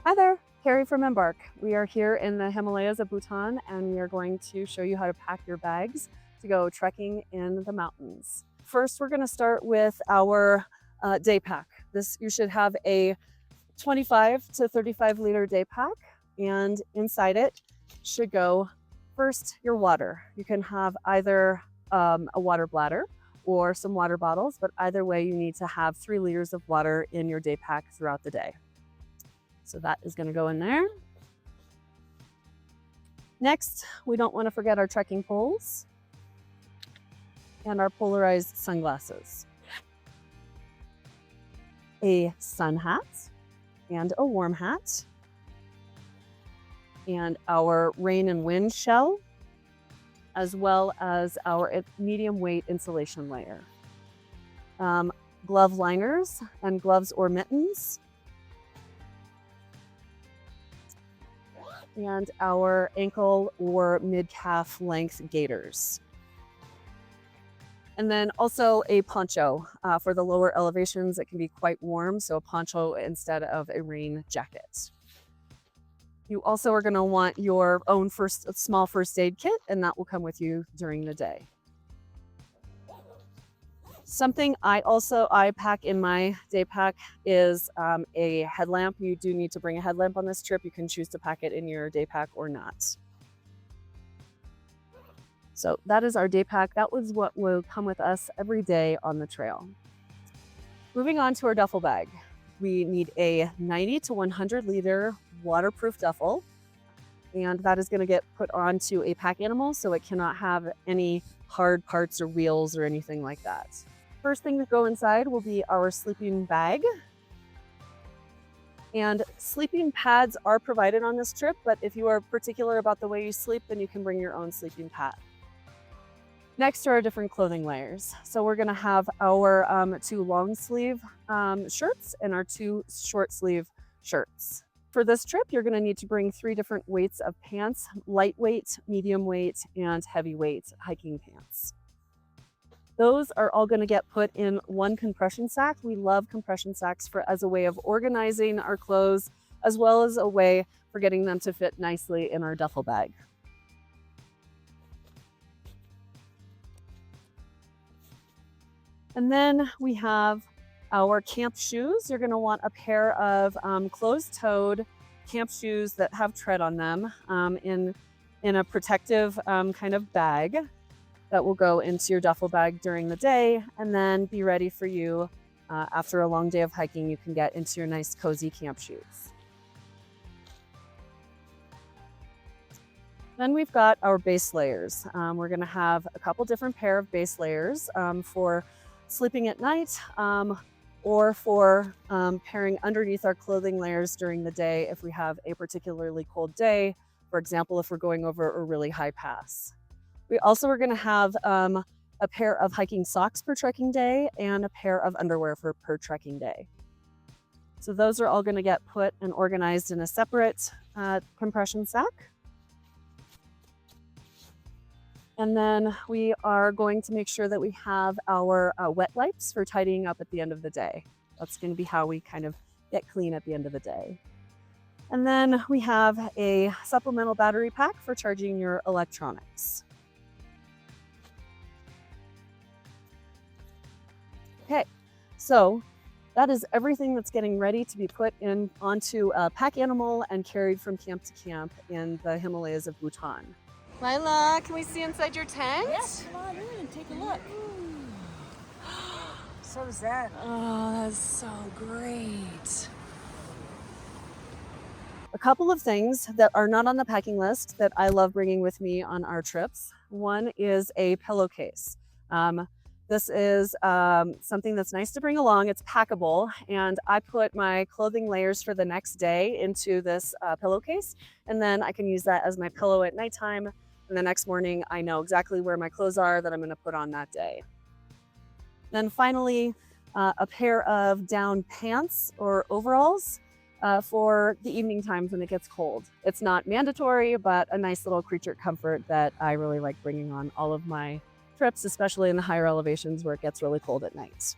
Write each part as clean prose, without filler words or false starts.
Hi there, Carrie from Embark. We are here in the Himalayas of Bhutan and we are going to show you how to pack your bags to go trekking in the mountains. First, we're going to start with our day pack. You should have a 25 to 35 liter day pack, and inside it should go first your water. You can have either a water bladder or some water bottles, but either way you need to have 3 liters of water in your day pack throughout the day. So that is going to go in there. Next, we don't want to forget our trekking poles and our polarized sunglasses, a sun hat and a warm hat, and our rain and wind shell, as well as our medium weight insulation layer, glove liners and gloves or mittens, and our ankle or mid-calf length gaiters. And then also a poncho for the lower elevations. It can be quite warm, so a poncho instead of a rain jacket. You also are going to want your own small first aid kit, and that will come with you during the day. Something I pack in my day pack is a headlamp. You do need to bring a headlamp on this trip. You can choose to pack it in your day pack or not. So that is our day pack. That was what will come with us every day on the trail. Moving on to our duffel bag. We need a 90 to 100 liter waterproof duffel, and that is going to get put onto a pack animal, so it cannot have any hard parts or wheels or anything like that. First thing to go inside will be our sleeping bag. And sleeping pads are provided on this trip, but if you are particular about the way you sleep, then you can bring your own sleeping pad. Next are our different clothing layers. So we're gonna have our 2 long sleeve shirts and our 2 short sleeve shirts. For this trip, you're gonna need to bring 3 different weights of pants: lightweight, medium weight, and heavyweight hiking pants. Those are all going to get put in one compression sack. We love compression sacks as a way of organizing our clothes, as well as a way for getting them to fit nicely in our duffel bag. And then we have our camp shoes. You're going to want a pair of closed-toed camp shoes that have tread on them in a protective kind of bag that will go into your duffel bag during the day, and then be ready for you after a long day of hiking. You can get into your nice cozy camp shoes. Then we've got our base layers. We're going to have a couple different pair of base layers for sleeping at night, or for pairing underneath our clothing layers during the day if we have a particularly cold day. For example, if we're going over a really high pass. We also are going to have a pair of hiking socks per trekking day and a pair of underwear per trekking day. So those are all going to get put and organized in a separate compression sack. And then we are going to make sure that we have our wet wipes for tidying up at the end of the day. That's going to be how we kind of get clean at the end of the day. And then we have a supplemental battery pack for charging your electronics. Okay, so that is everything that's getting ready to be put onto a pack animal and carried from camp to camp in the Himalayas of Bhutan. Lila, can we see inside your tent? Yes, come on in and take a look. So zen. Oh, that's so great. A couple of things that are not on the packing list that I love bringing with me on our trips. One is a pillowcase. This is something that's nice to bring along. It's packable, and I put my clothing layers for the next day into this pillowcase, and then I can use that as my pillow at nighttime. And the next morning, I know exactly where my clothes are that I'm going to put on that day. Then finally, a pair of down pants or overalls for the evening times when it gets cold. It's not mandatory, but a nice little creature comfort that I really like bringing on all of my trips, especially in the higher elevations where it gets really cold at night.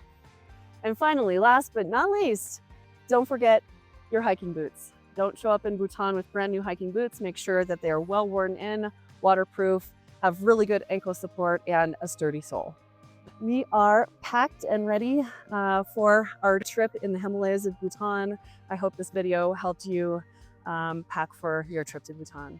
And finally, last but not least, don't forget your hiking boots. Don't show up in Bhutan with brand new hiking boots. Make sure that they are well worn in, waterproof, have really good ankle support, and a sturdy sole. We are packed and ready for our trip in the Himalayas of Bhutan. I hope this video helped you pack for your trip to Bhutan.